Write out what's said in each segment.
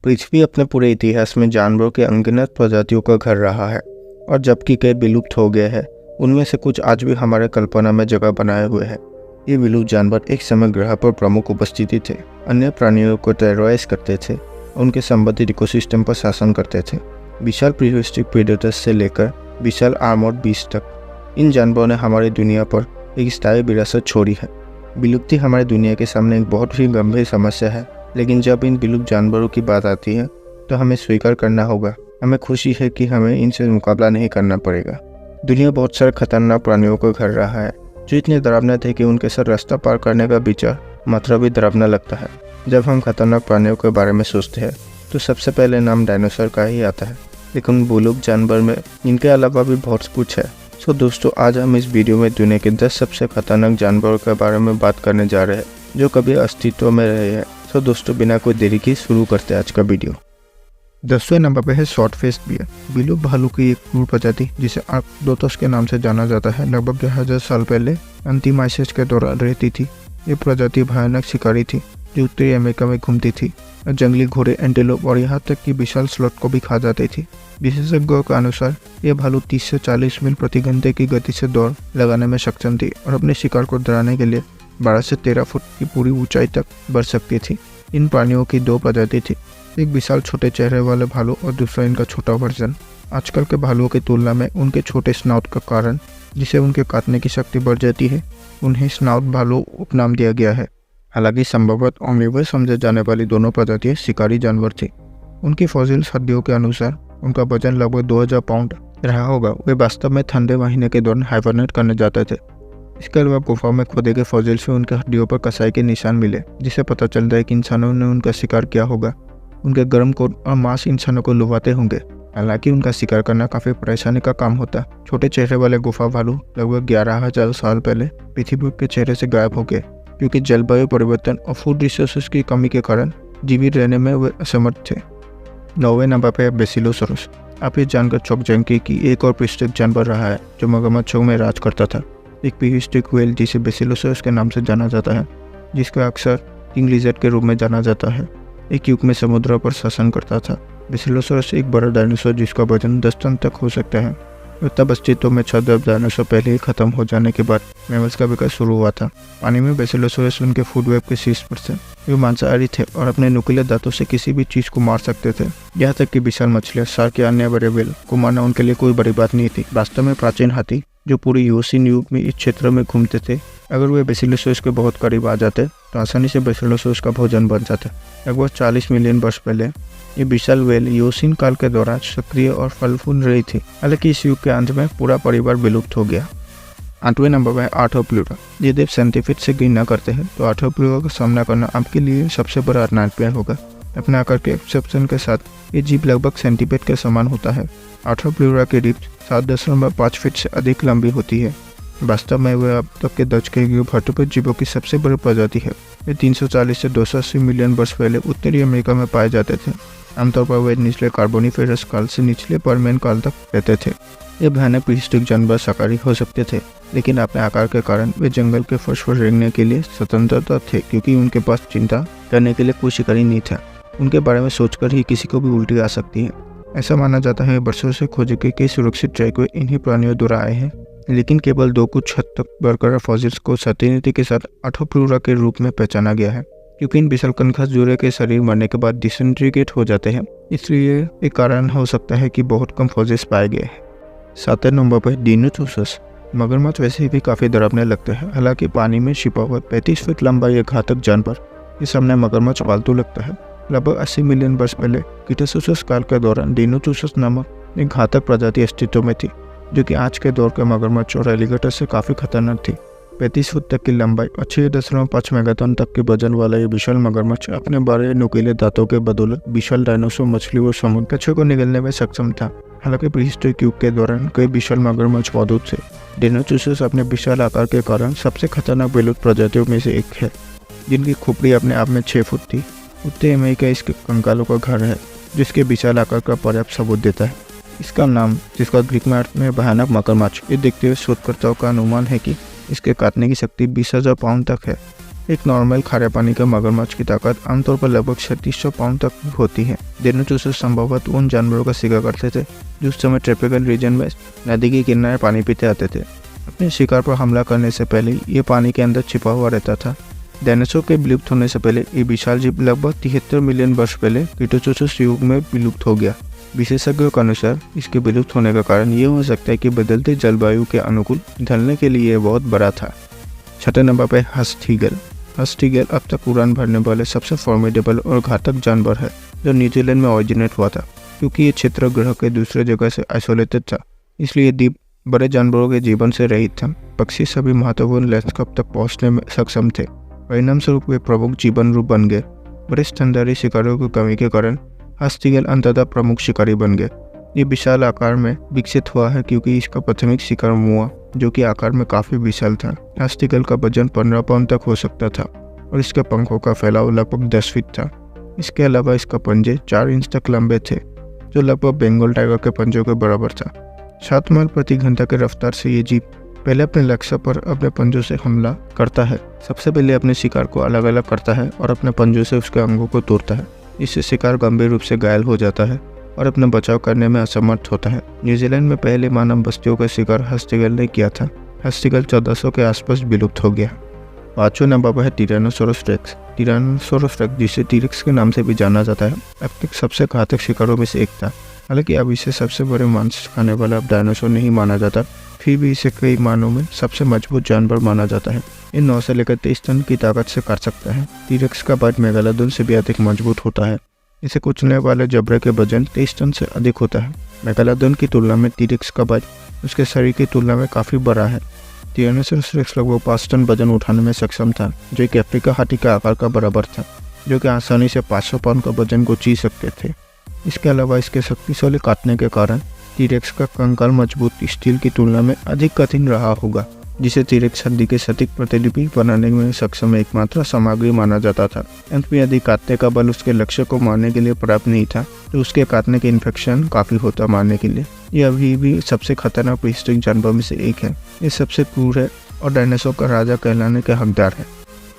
पृथ्वी अपने पूरे इतिहास में जानवरों के अनगिनत प्रजातियों का घर रहा है और जबकि कई विलुप्त हो गए हैं, उनमें से कुछ आज भी हमारे कल्पना में जगह बनाए हुए हैं। ये विलुप्त जानवर एक समय ग्रह पर प्रमुख उपस्थिति थे, अन्य प्राणियों को टेरराइज करते थे, उनके संबंधित इकोसिस्टम पर शासन करते थे। विशाल प्रीहिस्टोरिक प्रेडेटर्स से लेकर विशाल आर्मर्ड बीस्ट तक इन जानवरों ने हमारी दुनिया पर एक स्थायी विरासत छोड़ी है। विलुप्ति हमारी दुनिया के सामने एक बहुत ही गंभीर समस्या है, लेकिन जब इन विलुप्त जानवरों की बात आती है तो हमें स्वीकार करना होगा, हमें खुशी है कि हमें इनसे मुकाबला नहीं करना पड़ेगा। दुनिया बहुत सारे खतरनाक प्राणियों का घर रहा है जो इतने डरावने थे कि उनके साथ रास्ता पार करने का विचार मात्रा भी डरावना लगता है। जब हम खतरनाक प्राणियों के बारे में सोचते हैं तो सबसे पहले नाम डायनासोर का ही आता है, लेकिन विलुप्त जानवर में इनके अलावा भी बहुत कुछ है। सो दोस्तों, आज हम इस वीडियो में दुनिया के 10 सबसे खतरनाक जानवरों के बारे में बात करने जा रहे हैं जो कभी अस्तित्व में रहे हैं। सो दोस्तों, बिना कोई देरी की शुरू करते हैं आज का वीडियो। 10वें नंबर पे है शॉर्ट फेस्ड बियर, विलुप्त भालू की एक क्रूर प्रजाति जिसे आर्क्टोडोटस के नाम से जाना जाता है। लगभग 1000 साल पहले अंतिम आइस एज के दौरान रहती थी। ये प्रजाति भयानक शिकारी थी जो उत्तरी अमेरिका में घूमती थी और जंगली घोड़े, एंटीलोप और यहाँ तक कि विशाल स्लॉथ को भी खा जाती थी। विशेषज्ञों के अनुसार ये भालू 30 से 40 मील प्रति घंटे की गति से दौड़ लगाने में सक्षम थी और अपने शिकार को डराने के लिए 12 से 13 फुट की पूरी ऊंचाई तक बढ़ सकती थी। इन प्राणियों की 2 प्रजाति थी, एक विशाल छोटे चेहरे वाले भालू और दूसरा इनका छोटा वर्जन। आजकल के भालुओं की तुलना में उनके छोटे स्नाउट का कारण, जिसे उनके काटने की शक्ति बढ़ जाती है, उन्हें स्नाउट भालू उपनाम दिया गया है। हालांकि संभवतः ओमनिवोर समझे जाने वाली दोनों प्रजातियां शिकारी जानवर थी। उनकी फॉसिल्स हड्डियों के अनुसार उनका वजन लगभग 2000 पाउंड रहा होगा। वे वास्तव में ठंडे महीने के दौरान हाइबरनेट करने जाते थे। इसके अलावा गुफा में खोदे गए फॉसिल्स में उनके हड्डियों पर कसाई के निशान मिले, जिससे पता चलता है कि इंसानों ने उनका शिकार किया होगा। उनके गर्म कोट और मांस इंसानों को लुभाते होंगे। हालांकि उनका शिकार करना काफी परेशानी का काम होता। छोटे चेहरे वाले गुफा भालू लगभग 11,000 साल पहले पृथ्वी के चेहरे से गायब हो गए क्योंकि जलवायु परिवर्तन और फूड रिसोर्सेज की कमी के कारण जीवित रहने में वे असमर्थ थे। 9वें नंबर पर बेसिलोसोरस। आप ये जानकर चौंक जाएंगे कि एक और प्रीहिस्टोरिक जानवर रहा है जो मगरमच्छों में राज करता था। एक प्रीहिस्टोरिक व्हेल जिसे बेसिलोसोरस के नाम से जाना जाता है, जिसका अक्सर किंग लिजर्ड के रूप में जाना जाता है, एक युग में समुद्र पर शासन करता था। बेसिलोसोरस एक बड़ा डायनासोर जिसका वजन 10 टन तक हो सकता है। तब अस्तित्व में 6 डायनासोर पहले ही खत्म हो जाने के बाद मैमल्स का विकास शुरू हुआ था। पानी में बेसिलोसोरस उनके फूड वेब के शीर्ष पर थे। वे मांसाहारी थे और अपने नुकीले दांतों से किसी भी चीज को मार सकते थे, यहाँ तक कि विशाल मछलियां, शार्क या अन्य बड़े व्हेल को मारना उनके लिए कोई बड़ी बात नहीं थी। वास्तव में प्राचीन हाथी जो पूरे यूसीन युग में इस क्षेत्र में घूमते थे, अगर वे बेसिलोसोरस के बहुत करीब आ जाते तो आसानी से बेसिलोसोरस का भोजन बन जाता। लगभग 40 मिलियन वर्ष पहले ये विशाल व्हेल यूसीन काल के दौरान सक्रिय और फल फूल रही थी। हालांकि इस युग के अंत में पूरा परिवार विलुप्त हो गया। 8वें नंबर पर आर्थ्रोप्लूरा। यदि आप साइंटिफिक से घृणा करते हैं तो आर्थ्रोप्लूरा का सामना करना आपके लिए सबसे बड़ा नाइटमेयर होगा। अपने आकार के एक्सेप्शन के साथ ये जीव लगभग सेंटीपीड के समान होता है। आर्थ्रोप्लूरा की रिब्स 7.5 फीट से अधिक लंबी होती है। वास्तव में वे अब तक के दर्ज किए गए वर्टेब्रेट जीवों की सबसे बड़ी प्रजाति है। वे 340 से 280 मिलियन वर्ष पहले उत्तरी अमेरिका में पाए जाते थे। आमतौर पर वे निचले कार्बोनिफेरस काल से निचले पर्मियन काल तक रहते थे। ये भयानक प्रीहिस्टोरिक जानवर शाकाहारी हो सकते थे, लेकिन अपने आकार के कारण वे जंगल के फर्श पर रेंगने के लिए स्वतंत्रता थे क्योंकि उनके पास चिंता करने के लिए कोई शिकारी नहीं था। उनके बारे में सोचकर ही किसी को भी उल्टी आ सकती है। ऐसा माना जाता है वर्षों से खोजे गए कई सुरक्षित ट्रैकवे इन्हीं प्राणियों द्वारा आए हैं, लेकिन केवल 2 कुछ हद तक बरकरार फॉसिल्स को सर्टेनिटी के साथ आर्थ्रोप्लूरा के रूप में पहचाना गया है। क्योंकि इन विशाल कंकास जुड़े के शरीर मरने के बाद डिसइंटीग्रेट हो जाते हैं, इसलिए एक कारण हो सकता है कि बहुत कम फॉसिल्स पाए गए हैं। 7वें नंबर पर डिनोथोसस। मगरमच्छ वैसे भी काफी डरावने लगते हैं। हालांकि पानी में छिपा हुआ 35 फीट लंबा यह घातक जानवर इस सामने मगरमच्छ पालतू लगता है। लगभग 80 मिलियन वर्ष पहले क्रीटासियस काल के दौरान डिनोथोसस नामक एक घातक प्रजाति अस्तित्व में थी, जो कि आज के दौर के मगरमच्छ और एलिगेटर से काफी खतरनाक थी। 35 फुट तक की लंबाई और 6.5 मेगाटन तक के वजन वाला ये विशाल मगरमच्छ अपने बड़े नुकीले दांतों के बदौलत विशाल डायनासोर, मछली और समुद्र कछुओं को निगलने में सक्षम था। हालांकि प्रीहिस्टोरिक युग के दौरान कई विशाल मगरमच्छ मौजूद थे। डिनोथोसस अपने विशाल आकार के कारण सबसे खतरनाक विलुप्त प्रजातियों में से एक है, जिनकी खोपड़ी अपने आप में 6 फुट थी। उत्तरी अमेरिका इसके कंकालों का घर है, जिसके विशाल आकार का पर्याप्त सबूत देता है। इसका नाम, जिसका ग्रीक में अर्थ में भयानक मगरमच्छ, ये देखते हुए शोधकर्ताओं का अनुमान है कि इसके काटने की शक्ति 20,000 पाउंड तक है। एक नॉर्मल खारे पानी के मगरमच्छ की ताकत आमतौर पर लगभग 3600 पाउंड तक होती है। डायनासोर संभवतः उन जानवरों का शिकार करते थे जो उस समय ट्रॉपिकल रीजन में नदी के किनारे पानी पीते आते थे। अपने शिकार पर हमला करने से पहले ये पानी के अंदर छिपा हुआ रहता था। डायनासोर के विलुप्त होने से पहले ये विशाल जीव लगभग 73 मिलियन वर्ष पहले क्रीटासोरस युग में विलुप्त हो गया। विशेषज्ञों के अनुसार इसके विलुप्त होने का कारण ये हो सकता है कि बदलते जलवायु के अनुकूल ढलने के लिए बहुत बड़ा था। छठे नंबर पर हस्तीगल। हस्तीगल अब तक उड़ान भरने वाले सबसे फॉर्मिडेबल और घातक जानवर है जो न्यूजीलैंड में ऑरिजिनेट हुआ था। क्योंकि ये क्षेत्र ग्रह के दूसरे जगह से आइसोलेटेड था, इसलिए द्वीप बड़े जानवरों के जीवन से रहित था। पक्षी सभी महत्वपूर्ण लैंडस्केप तक पहुंचने में सक्षम थे। परिणाम स्वरूप वे प्रमुख जीवन रूप बन गए। बड़े स्तनधारी शिकारियों की कमी के कारण हस्तीगल अंततः प्रमुख शिकारी बन गए। ये विशाल आकार में विकसित हुआ है क्योंकि इसका प्राथमिक शिकार मुआ, जो कि आकार में काफी विशाल था। हस्तीगल का वजन 15 पाउंड तक हो सकता था और इसके पंखों का फैलाव लगभग 10 फीट था। इसके अलावा इसका पंजे 4 इंच तक लंबे थे, जो लगभग बंगाल टाइगर के पंजों के बराबर था। 7 मील प्रति घंटा की रफ्तार से ये जीव पहले अपने लक्ष्य पर अपने पंजों से हमला करता है। सबसे पहले अपने शिकार को अलग अलग करता है और अपने पंजों से उसके अंगों को तोड़ता है। इससे शिकार गंभीर रूप से घायल हो जाता है और अपना बचाव करने में असमर्थ होता है। न्यूजीलैंड में पहले मानव बस्तियों का शिकार हस्तीगल ने किया था। हस्तीगल 1400 के आसपास विलुप्त हो गया। 5वें नंबर पर है टिरानोसोरस रेक्स। टिरानोसोरस रेक्स, जिसे टीरेक्स के नाम से भी जाना जाता है, अब तक सबसे घातक शिकारों में से एक था। हालांकि अब इसे सबसे बड़े मांस खाने वाला डायनासोर नहीं माना जाता, फिर भी इसे कई मानों में सबसे मजबूत जानवर माना जाता है। इन 9 से लेकर 23 टन की ताकत से काट सकता है। टीरेक्स का बाइट मेगालोडोन से भी अधिक मजबूत होता है। इसे कुचलने वाले जबड़े के वजन 23 टन से अधिक होता है। मेगालोडोन की तुलना में टीरेक्स का बाइट उसके शरीर की तुलना में काफ़ी बड़ा है। टिरानोसोरस रेक्स लगभग 5 टन वजन उठाने में सक्षम था, जो एक अफ्रीका हाथी के आकार का बराबर था, जो कि आसानी से 500 पाउंड का वजन को ची सकते थे। इसके अलावा इसके शक्तिशाली काटने के कारण टीरेक्स का कंकाल मजबूत स्टील की तुलना में अधिक कठिन रहा होगा, जिसे टीरेक्स हड्डी के सटीक प्रतिलिपि बनाने में सक्षम एकमात्र सामग्री माना जाता था। अंत में यदि काटने का बल उसके लक्ष्य को मारने के लिए पर्याप्त नहीं था, तो उसके काटने के इन्फेक्शन काफी होता मारने के लिए। यह अभी भी सबसे खतरनाक प्रीहिस्टोरिक जानवर में से एक है। ये सबसे क्रूर है और डायनासोर का राजा कहलाने के हकदार है।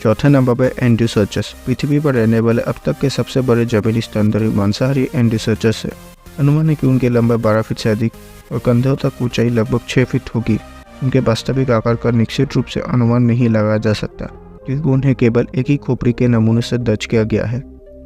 4थे नंबर पर एंडोसर्चस। पृथ्वी पर रहने वाले अब तक के सबसे बड़े जमीनी स्तनधारी मांसाहारी एंडोसर्चस है। अनुमान है कि उनकी लंबाई 12 फीट से अधिक और कंधों तक ऊंचाई लगभग 6 फीट होगी। उनके वास्तविक आकार का निश्चित रूप से अनुमान नहीं लगाया जा सकता, क्योंकि उन्हें केवल एक ही खोपड़ी के नमूने से दर्ज किया गया है।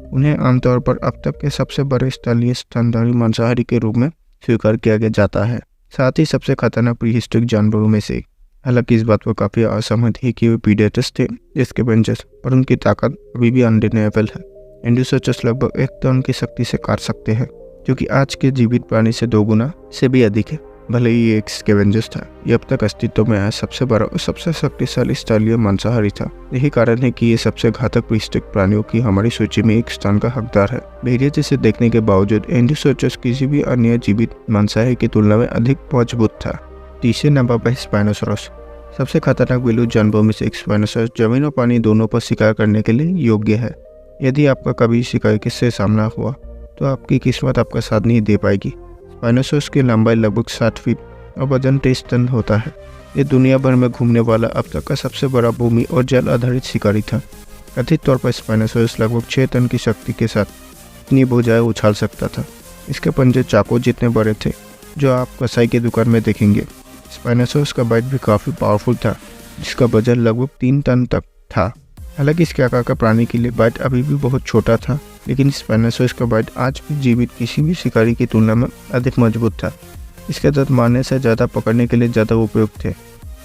उन्हें आमतौर पर अब तक के सबसे बड़े स्थलीय स्तनधारी मांसाहारी के रूप में स्वीकार किया जाता है, साथ ही सबसे खतरनाक प्रीहिस्टोरिक जानवरों में से एक। हालांकि इस बात पर काफ़ी असहमत है कि वे प्रीडेटर्स थे, स्कैवेंजर्स, पर उनकी ताकत अभी भी अनडिनाएबल है। एंडोसर्चस लगभग 1 टन की शक्ति से काट सकते हैं, जो कि आज के जीवित प्राणी से 2 गुना से भी अधिक है। भले ही ये एक स्कैवेंजर्स था, ये अब तक अस्तित्व में आया सबसे बड़ा और सबसे शक्तिशाली स्थलीय मांसाहारी था। यही कारण है कि ये सबसे घातक प्रीहिस्टोरिक प्राणियों की हमारी सूची में एक स्थान का हकदार है। भेड़िया जैसे देखने के बावजूद एंडोसर्चस किसी भी अन्य जीवित मांसाहारी की तुलना में अधिक मजबूत था। 3 नंबर पर स्पाइनोसॉरस। सबसे खतरनाक विलुप्त जानवरों में से एक स्पाइनोसॉरस जमीन और पानी दोनों पर शिकार करने के लिए योग्य है। यदि आपका कभी शिकार से सामना हुआ तो आपकी किस्मत आपका साथ नहीं दे पाएगी। स्पाइनोसॉरस की लंबाई लगभग 60 फीट और वजन 23 टन होता है। ये दुनिया भर में घूमने वाला अब तक का सबसे बड़ा भूमि और जल आधारित शिकारी था। कथित तौर पर स्पाइनोसॉरस लगभग 6 टन की शक्ति के साथ इतनी भुजाएं उछाल सकता था। इसके पंजे चाकू जितने बड़े थे, जो आप कसाई की दुकान में देखेंगे। स्पाइनोसॉरस का बाइट भी काफ़ी पावरफुल था, जिसका वजन लगभग 3 टन तक था। हालांकि इसके आकार का प्राणी के लिए बाइट अभी भी बहुत छोटा था, लेकिन स्पाइनोसॉरस का बाइट आज भी जीवित किसी भी शिकारी की तुलना में अधिक मजबूत था। इसके दांत मारने से ज़्यादा पकड़ने के लिए ज़्यादा उपयुक्त थे।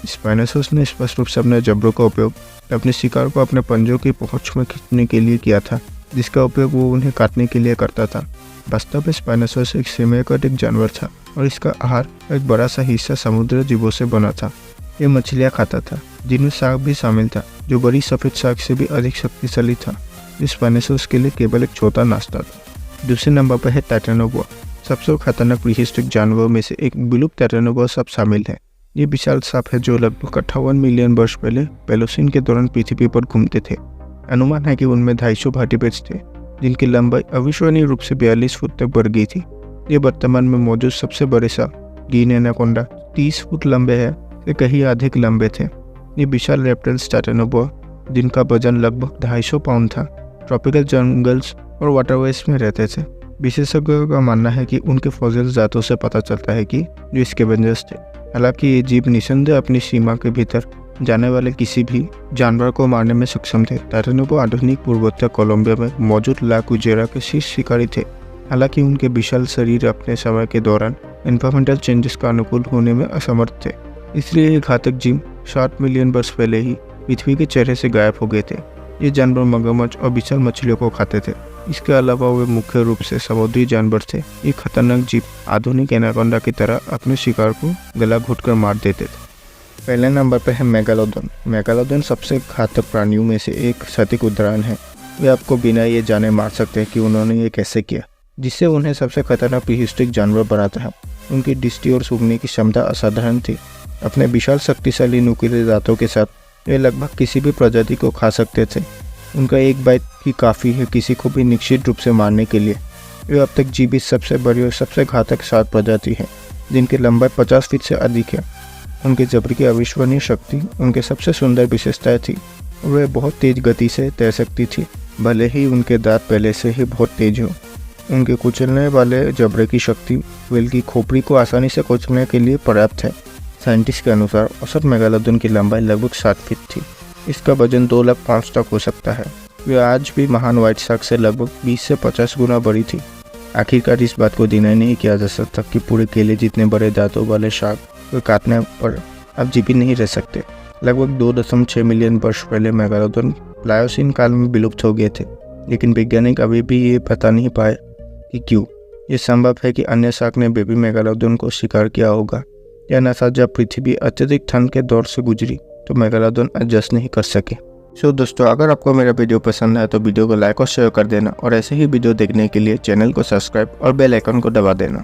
स्पाइनोसॉरस ने स्पष्ट रूप से अपने जबड़ों का उपयोग अपने शिकार को अपने पंजों की पहुंच में खींचने के लिए किया था, जिसका उपयोग वो उन्हें काटने के लिए करता था। वास्तव में स्पाइनोसॉरस एक सेमी-एक्वाटिक जानवर था और इसका आहार एक बड़ा सा हिस्सा समुद्री जीवों से बना था। ये मछलियाँ खाता था, जिनमें शार्क भी शामिल था, जो बड़ी सफ़ेद शार्क से भी अधिक शक्तिशाली था। स्पाइनोसॉरस के लिए केवल एक छोटा नाश्ता था। 2 नंबर पर है टाइटेनोबोआ। सबसे खतरनाक प्रीहिस्टोरिक जानवरों में से एक विलुप्त टाइटेनोबोआ सांप शामिल है। ये विशाल सांप है जो लगभग 58 मिलियन वर्ष पहले पैलोसीन के दौरान पृथ्वी पर घूमते थे। अनुमान है कि उनमें 250 वर्टिब्रेट्स थे, जिनकी लंबाई अविश्वसनीय रूप से 42 फुट तक बढ़ गई थी। ये वर्तमान में मौजूद सबसे बड़े सांप गिनी एनाकोंडा 30 फुट लंबे हैं से कहीं अधिक लंबे थे। ये विशाल रेप्टाइल्स टाइटेनोबोआ जिनका वजन लगभग 250 पाउंड था, ट्रॉपिकल जंगल्स और वाटरवेज में रहते थे। विशेषज्ञों का मानना है कि उनके फॉसिल जातों से पता चलता है कि जो स्कैवेंजर्स थे। हालांकि ये जीव निस्संदेह अपनी सीमा के भीतर जाने वाले किसी भी जानवर को मारने में सक्षम थे। टाइटेनोबो आधुनिक पूर्वोत्तर कोलंबिया में मौजूद ला कुजेरा के शीर्ष शिकारी थे। हालांकि उनके विशाल शरीर अपने समय के दौरान एनवायरमेंटल चेंजेस का अनुकूल होने में असमर्थ थे, इसलिए ये घातक जीव 60 मिलियन वर्ष पहले ही पृथ्वी के चेहरे से गायब हो गए थे। ये जानवर मगरमच्छ और विशाल मछलियों को खाते थे। इसके अलावा वे मुख्य रूप से समुद्री जानवर थे। ये खतरनाक जीव आधुनिक एनाकोंडा की तरह अपने शिकार को गला घोंटकर मार देते थे। पहले नंबर पर है मेगालोडोन। मेगालोडोन सबसे घातक प्राणियों में से एक सटीक उदाहरण है। वे आपको बिना ये जाने मार सकते हैं कि उन्होंने ये कैसे किया, जिससे उन्हें सबसे खतरनाक प्रीहिस्टोरिक जानवर बनाता है। उनकी दृष्टि और सूंघने की क्षमता असाधारण थी। अपने विशाल शक्तिशाली नुकीले दांतों के साथ वे लगभग किसी भी प्रजाति को खा सकते थे। उनका एक बाइट ही काफ़ी है किसी को भी निश्चित रूप से मारने के लिए। वे अब तक जीवित सबसे बड़ी और सबसे घातक 7 प्रजाति है, जिनकी लंबाई 50 फीट से अधिक है। उनके जबड़े की अविश्वसनीय शक्ति उनके सबसे सुंदर विशेषताएं थी। वे बहुत तेज गति से तैर सकती थी, भले ही उनके दांत पहले से ही बहुत तेज हो। उनके कुचलने वाले जबड़े की शक्ति व्हेल की खोपड़ी को आसानी से कुचलने के लिए पर्याप्त है। साइंटिस्ट के अनुसार औसत मेगालोडोन की लंबाई लगभग 60 फीट थी। इसका वजन 2 लाख पाउंड तक हो सकता है। वे आज भी महान व्हाइट शार्क से लगभग 20 से 50 गुना बड़ी थी। आखिरकार इस बात को डिनाई नहीं किया जा सकता कि पूरे केले जितने बड़े दांतों वाले शार्क को काटने पर अब जीवित नहीं रह सकते। लगभग 2.6 मिलियन वर्ष पहले मेगालोडोन प्लायोसीन काल में विलुप्त हो गए थे, लेकिन वैज्ञानिक अभी भी ये पता नहीं पाए कि क्यों। ये संभव है कि अन्य शार्क ने बेबी मेगालोडोन को शिकार किया होगा, या नशा जब पृथ्वी अत्यधिक ठंड के दौर से गुजरी तो मेगालोडोन एडजस्ट नहीं कर सके। सो दोस्तों, अगर आपको मेरा वीडियो पसंद है तो वीडियो को लाइक और शेयर कर देना, और ऐसे ही वीडियो देखने के लिए चैनल को सब्सक्राइब और बेल आइकन को दबा देना।